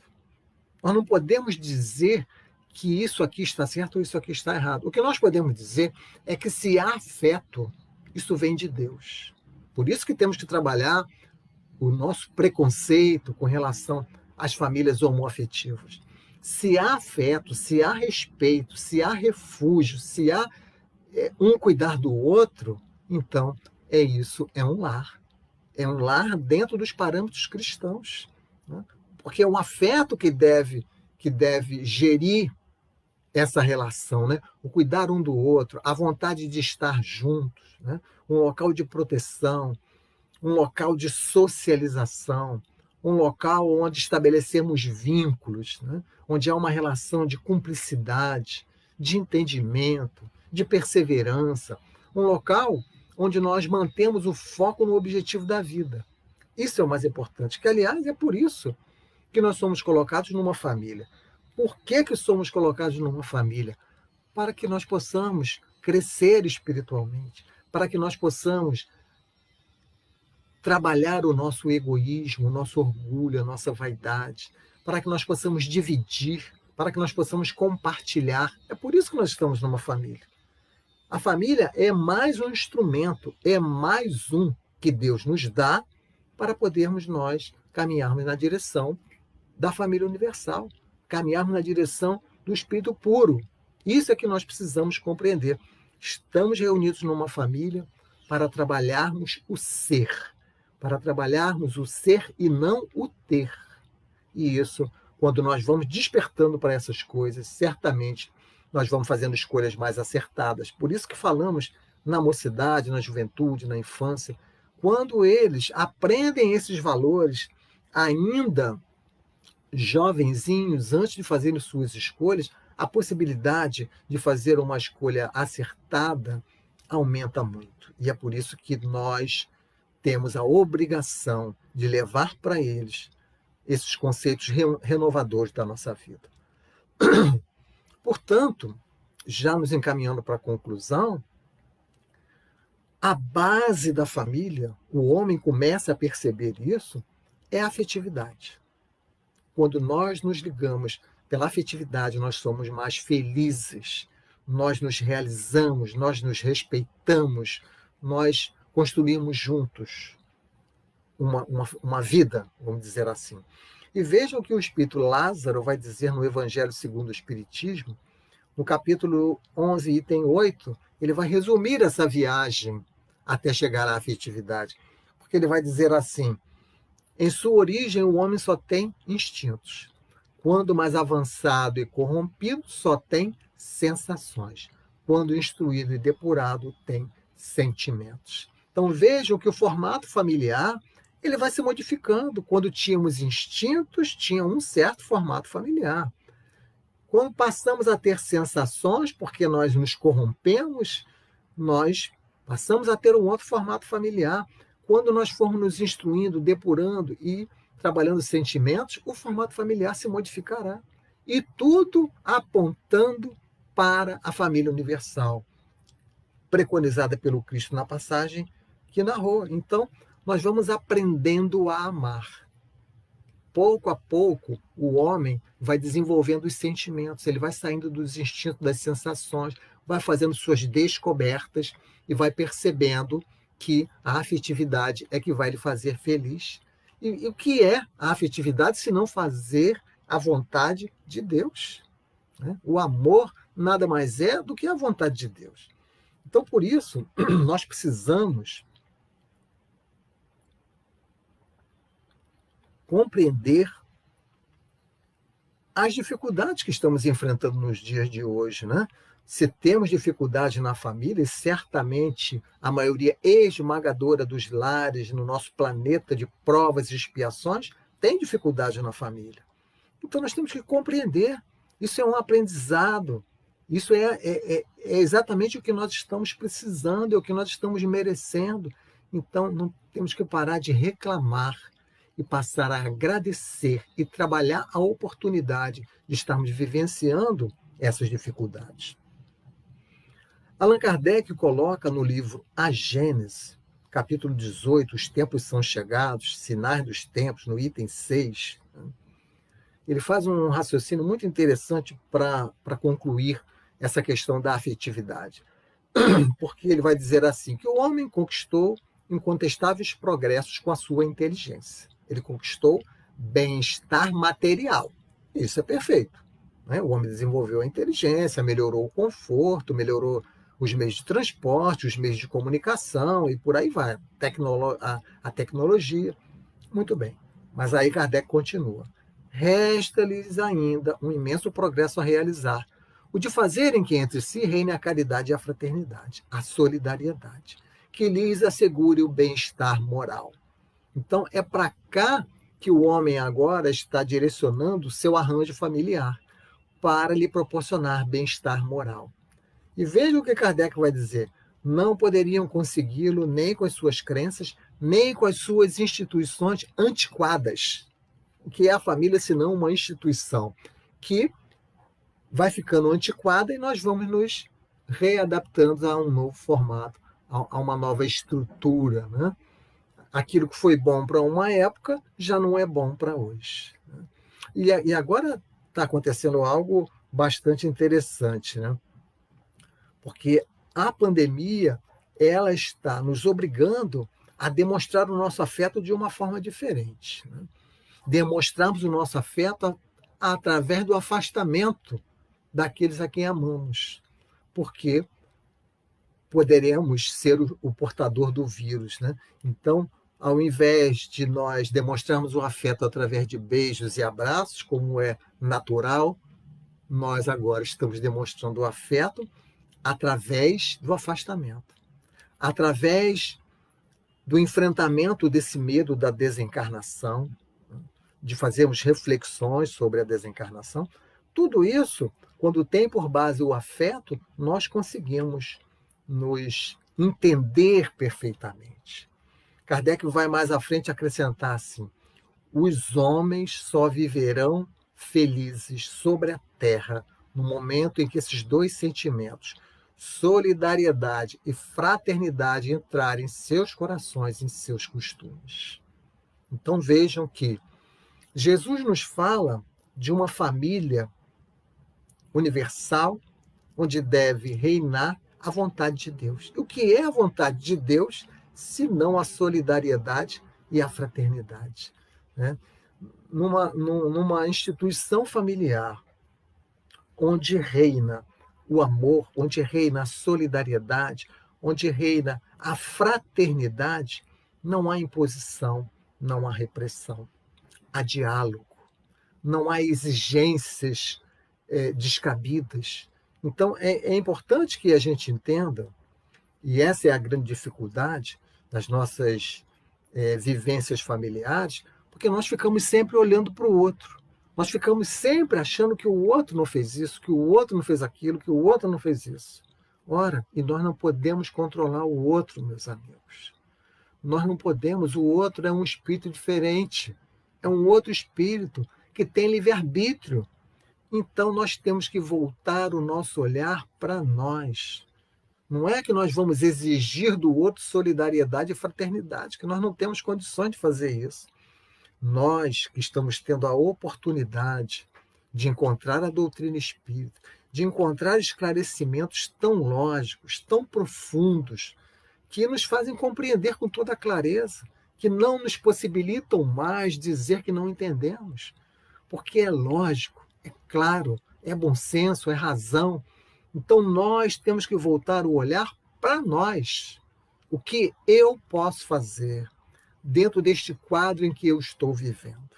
Nós não podemos dizer que isso aqui está certo ou isso aqui está errado. O que nós podemos dizer é que se há afeto, isso vem de Deus. Por isso que temos que trabalhar o nosso preconceito com relação às famílias homoafetivas. Se há afeto, se há respeito, se há refúgio, se há um cuidar do outro, então é um lar. É um lar dentro dos parâmetros cristãos. Né? Porque é um afeto que deve gerir essa relação, né? O cuidar um do outro, a vontade de estar juntos, né? Um local de proteção, um local de socialização, um local onde estabelecemos vínculos, né? Onde há uma relação de cumplicidade, de entendimento, de perseverança, um local onde nós mantemos o foco no objetivo da vida. Isso é o mais importante, que, aliás, é por isso que nós somos colocados numa família. Por que somos colocados numa família? Para que nós possamos crescer espiritualmente, para que nós possamos trabalhar o nosso egoísmo, o nosso orgulho, a nossa vaidade, para que nós possamos dividir, para que nós possamos compartilhar. É por isso que nós estamos numa família. A família é mais um instrumento, é mais um que Deus nos dá para podermos nós caminharmos na direção da família universal, caminharmos na direção do Espírito puro. Isso é que nós precisamos compreender. Estamos reunidos numa família para trabalharmos o ser, e não o ter. E isso, quando nós vamos despertando para essas coisas, certamente nós vamos fazendo escolhas mais acertadas. Por isso que falamos na mocidade, na juventude, na infância, quando eles aprendem esses valores, ainda jovenzinhos, antes de fazerem suas escolhas, a possibilidade de fazer uma escolha acertada aumenta muito. E é por isso que nós temos a obrigação de levar para eles esses conceitos renovadores da nossa vida. Portanto, já nos encaminhando para a conclusão, a base da família, o homem começa a perceber isso, é a afetividade. Quando nós nos ligamos pela afetividade, nós somos mais felizes, nós nos realizamos, nós nos respeitamos, nós construímos juntos uma vida, vamos dizer assim. E vejam o que o Espírito Lázaro vai dizer no Evangelho segundo o Espiritismo, no capítulo 11, item 8, ele vai resumir essa viagem até chegar à afetividade. Porque ele vai dizer assim: em sua origem, o homem só tem instintos. Quando mais avançado e corrompido, só tem sensações. Quando instruído e depurado, tem sentimentos. Então vejam que o formato familiar ele vai se modificando. Quando tínhamos instintos, tinha um certo formato familiar. Quando passamos a ter sensações, porque nós nos corrompemos, nós passamos a ter um outro formato familiar. Quando nós formos nos instruindo, depurando e trabalhando sentimentos, o formato familiar se modificará. E tudo apontando para a família universal, preconizada pelo Cristo na passagem que narrou. Então, nós vamos aprendendo a amar. Pouco a pouco, o homem vai desenvolvendo os sentimentos, ele vai saindo dos instintos, das sensações, vai fazendo suas descobertas e vai percebendo que a afetividade é que vai lhe fazer feliz. E o que é a afetividade se não fazer a vontade de Deus? Né? O amor nada mais é do que a vontade de Deus. Então, por isso, nós precisamos compreender as dificuldades que estamos enfrentando nos dias de hoje, né? Se temos dificuldade na família, e certamente a maioria esmagadora dos lares no nosso planeta de provas e expiações tem dificuldade na família. Então nós temos que compreender. Isso é um aprendizado. Isso é exatamente o que nós estamos precisando, é o que nós estamos merecendo. Então não temos que parar de reclamar e passar a agradecer e trabalhar a oportunidade de estarmos vivenciando essas dificuldades. Allan Kardec coloca no livro A Gênese capítulo 18, os tempos são chegados, sinais dos tempos, no item 6, ele faz um raciocínio muito interessante para concluir essa questão da afetividade. Porque ele vai dizer assim, que o homem conquistou incontestáveis progressos com a sua inteligência. Ele conquistou bem-estar material. Isso é perfeito. Né? O homem desenvolveu a inteligência, melhorou o conforto, melhorou os meios de transporte, os meios de comunicação e por aí vai. A tecnologia. Muito bem. Mas aí Kardec continua. Resta-lhes ainda um imenso progresso a realizar, o de fazerem que entre si reine a caridade e a fraternidade, a solidariedade, que lhes assegure o bem-estar moral. Então, é para cá que o homem agora está direcionando o seu arranjo familiar, para lhe proporcionar bem-estar moral. E veja o que Kardec vai dizer. Não poderiam consegui-lo nem com as suas crenças, nem com as suas instituições antiquadas. O que é a família, senão uma instituição que vai ficando antiquada e nós vamos nos readaptando a um novo formato, a uma nova estrutura. Né? Aquilo que foi bom para uma época já não é bom para hoje. E agora está acontecendo algo bastante interessante, né? Porque a pandemia ela está nos obrigando a demonstrar o nosso afeto de uma forma diferente. Né? Demonstramos o nosso afeto através do afastamento daqueles a quem amamos, porque poderemos ser o portador do vírus. Né? Então, ao invés de nós demonstrarmos o afeto através de beijos e abraços, como é natural, nós agora estamos demonstrando o afeto através do afastamento, através do enfrentamento desse medo da desencarnação, de fazermos reflexões sobre a desencarnação. Tudo isso, quando tem por base o afeto, nós conseguimos nos entender perfeitamente. Kardec vai mais à frente acrescentar assim: os homens só viverão felizes sobre a terra no momento em que esses dois sentimentos, solidariedade e fraternidade, entrarem em seus corações, em seus costumes. Então vejam que Jesus nos fala de uma família universal, onde deve reinar a vontade de Deus. O que é a vontade de Deus, se não a solidariedade e a fraternidade? Né? Numa instituição familiar, onde reina o amor, onde reina a solidariedade, onde reina a fraternidade, não há imposição, não há repressão, há diálogo, não há exigências descabidas. Então, é importante que a gente entenda, e essa é a grande dificuldade das nossas vivências familiares, porque nós ficamos sempre olhando para o outro. Nós ficamos sempre achando que o outro não fez isso, que o outro não fez aquilo, que o outro não fez isso. Ora, e nós não podemos controlar o outro, meus amigos. Nós não podemos, o outro é um espírito diferente, é um outro espírito que tem livre-arbítrio. Então, nós temos que voltar o nosso olhar para nós. Não é que nós vamos exigir do outro solidariedade e fraternidade, que nós não temos condições de fazer isso. Nós que estamos tendo a oportunidade de encontrar a doutrina espírita, de encontrar esclarecimentos tão lógicos, tão profundos, que nos fazem compreender com toda clareza, que não nos possibilitam mais dizer que não entendemos, porque é lógico, é claro, é bom senso, é razão. Então nós temos que voltar o olhar para nós. O que eu posso fazer dentro deste quadro em que eu estou vivendo,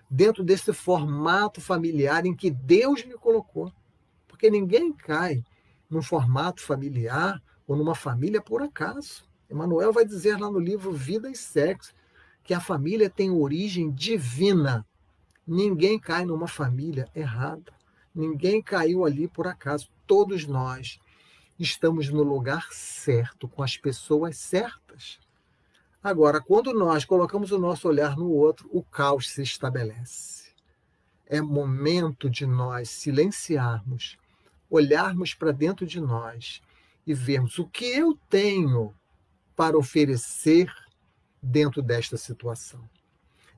dentro desse formato familiar em que Deus me colocou. Porque ninguém cai num formato familiar ou numa família por acaso. Emmanuel vai dizer lá no livro Vida e Sexo que a família tem origem divina. Ninguém cai numa família errada. Ninguém caiu ali por acaso. Todos nós estamos no lugar certo, com as pessoas certas. Agora, quando nós colocamos o nosso olhar no outro, o caos se estabelece. É momento de nós silenciarmos, olharmos para dentro de nós e vermos o que eu tenho para oferecer dentro desta situação?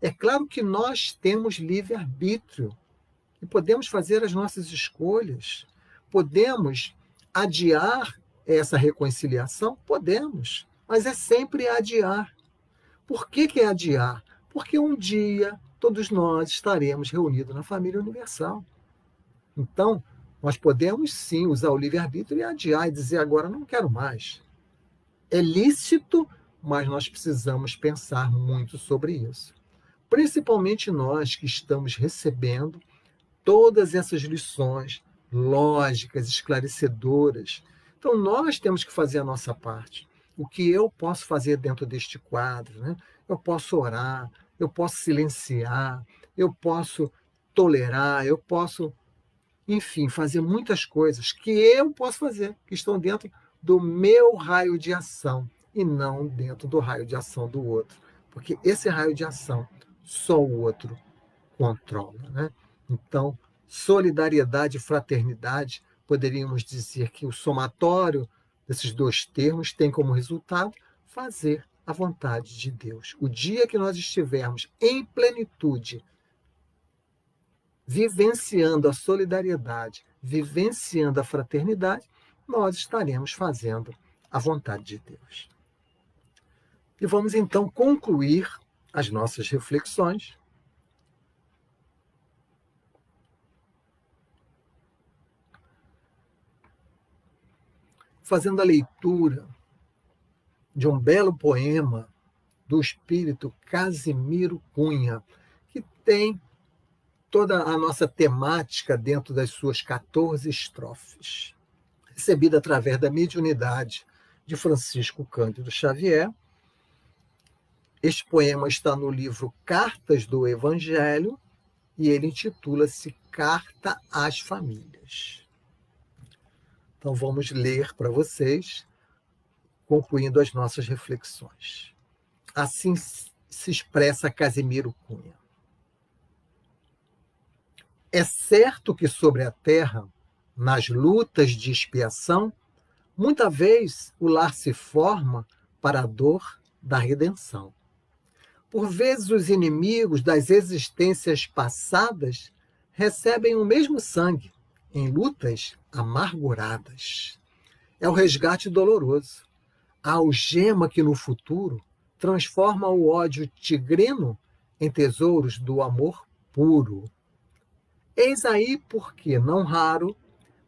É claro que nós temos livre-arbítrio e podemos fazer as nossas escolhas. Podemos adiar essa reconciliação? Podemos, mas é sempre adiar. Por que é adiar? Porque um dia todos nós estaremos reunidos na família universal. Então, nós podemos sim usar o livre-arbítrio e adiar e dizer agora não quero mais. É lícito, mas nós precisamos pensar muito sobre isso. Principalmente nós que estamos recebendo todas essas lições lógicas, esclarecedoras. Então, nós temos que fazer a nossa parte. O que eu posso fazer dentro deste quadro? Né? Eu posso orar, eu posso silenciar, eu posso tolerar, eu posso, enfim, fazer muitas coisas que eu posso fazer, que estão dentro do meu raio de ação e não dentro do raio de ação do outro. Porque esse raio de ação só o outro controla. Né? Então, solidariedade e fraternidade, poderíamos dizer que o somatório desses dois termos tem como resultado fazer a vontade de Deus. O dia que nós estivermos em plenitude, vivenciando a solidariedade, vivenciando a fraternidade, nós estaremos fazendo a vontade de Deus. E vamos então concluir as nossas reflexões fazendo a leitura de um belo poema do espírito Casimiro Cunha, que tem toda a nossa temática dentro das suas 14 estrofes, recebida através da mediunidade de Francisco Cândido Xavier. Este poema está no livro Cartas do Evangelho e ele intitula-se Carta às Famílias. Então vamos ler para vocês, concluindo as nossas reflexões. Assim se expressa Casimiro Cunha. É certo que sobre a terra, nas lutas de expiação, muita vez o lar se forma para a dor da redenção. Por vezes os inimigos das existências passadas recebem o mesmo sangue em lutas amarguradas. É o resgate doloroso, a algema que no futuro transforma o ódio tigrino em tesouros do amor puro. Eis aí porque, não raro,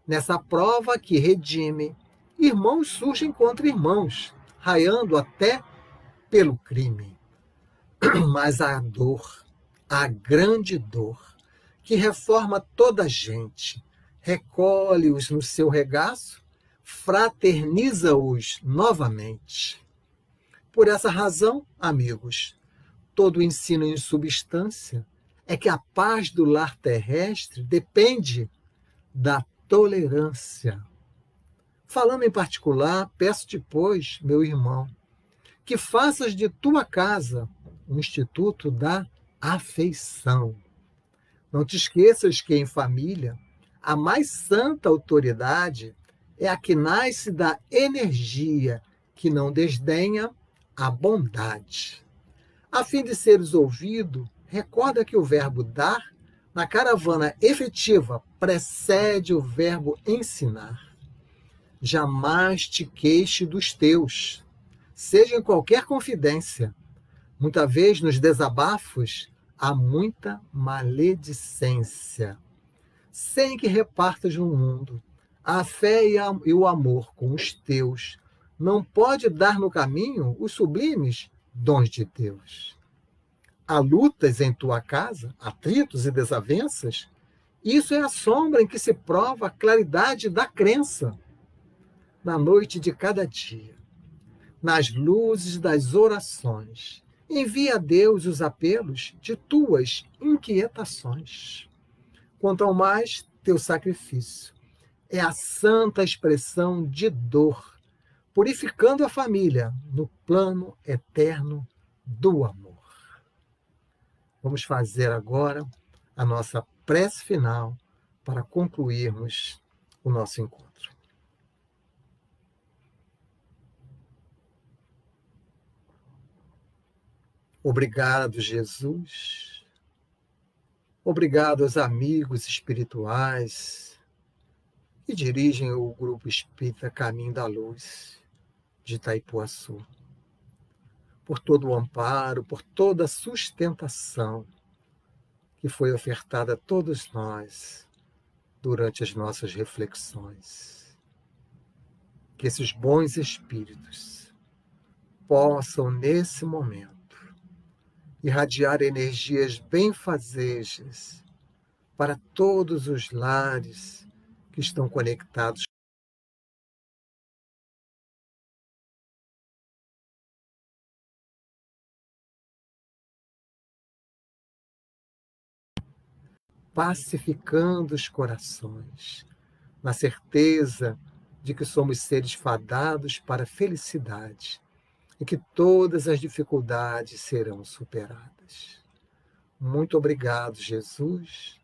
nessa prova que redime, irmãos surgem contra irmãos, raiando até pelo crime. Mas a dor, a grande dor, que reforma toda a gente, recolhe-os no seu regaço, fraterniza-os novamente. Por essa razão, amigos, todo o ensino em substância é que a paz do lar terrestre depende da tolerância. Falando em particular, peço-te, pois, meu irmão, que faças de tua casa um instituto da afeição. Não te esqueças que em família a mais santa autoridade é a que nasce da energia que não desdenha a bondade. A fim de seres ouvido, recorda que o verbo dar, na caravana efetiva, precede o verbo ensinar. Jamais te queixe dos teus, seja em qualquer confidência. Muita vez nos desabafos há muita maledicência. Sem que repartas no mundo a fé e o amor com os teus, não pode dar no caminho os sublimes dons de Deus. Há lutas em tua casa, atritos e desavenças? Isso é a sombra em que se prova a claridade da crença. Na noite de cada dia, nas luzes das orações, envia a Deus os apelos de tuas inquietações. Quanto ao mais, teu sacrifício é a santa expressão de dor, purificando a família no plano eterno do amor. Vamos fazer agora a nossa prece final para concluirmos o nosso encontro. Obrigado, Jesus. Obrigado aos amigos espirituais que dirigem o Grupo Espírita Caminho da Luz de Itaipuaçu, por todo o amparo, por toda a sustentação que foi ofertada a todos nós durante as nossas reflexões. Que esses bons espíritos possam, nesse momento, irradiar energias benfazejas para todos os lares que estão conectados. Pacificando os corações, na certeza de que somos seres fadados para a felicidade e que todas as dificuldades serão superadas. Muito obrigado, Jesus.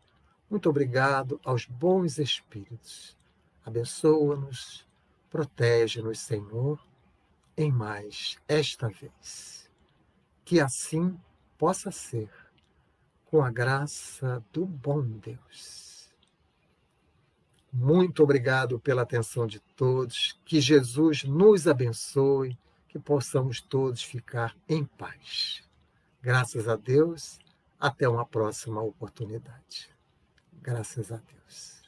Muito obrigado aos bons espíritos. Abençoa-nos, protege-nos, Senhor, em mais esta vez. Que assim possa ser, com a graça do bom Deus. Muito obrigado pela atenção de todos. Que Jesus nos abençoe, que possamos todos ficar em paz. Graças a Deus, até uma próxima oportunidade. Graças a Deus.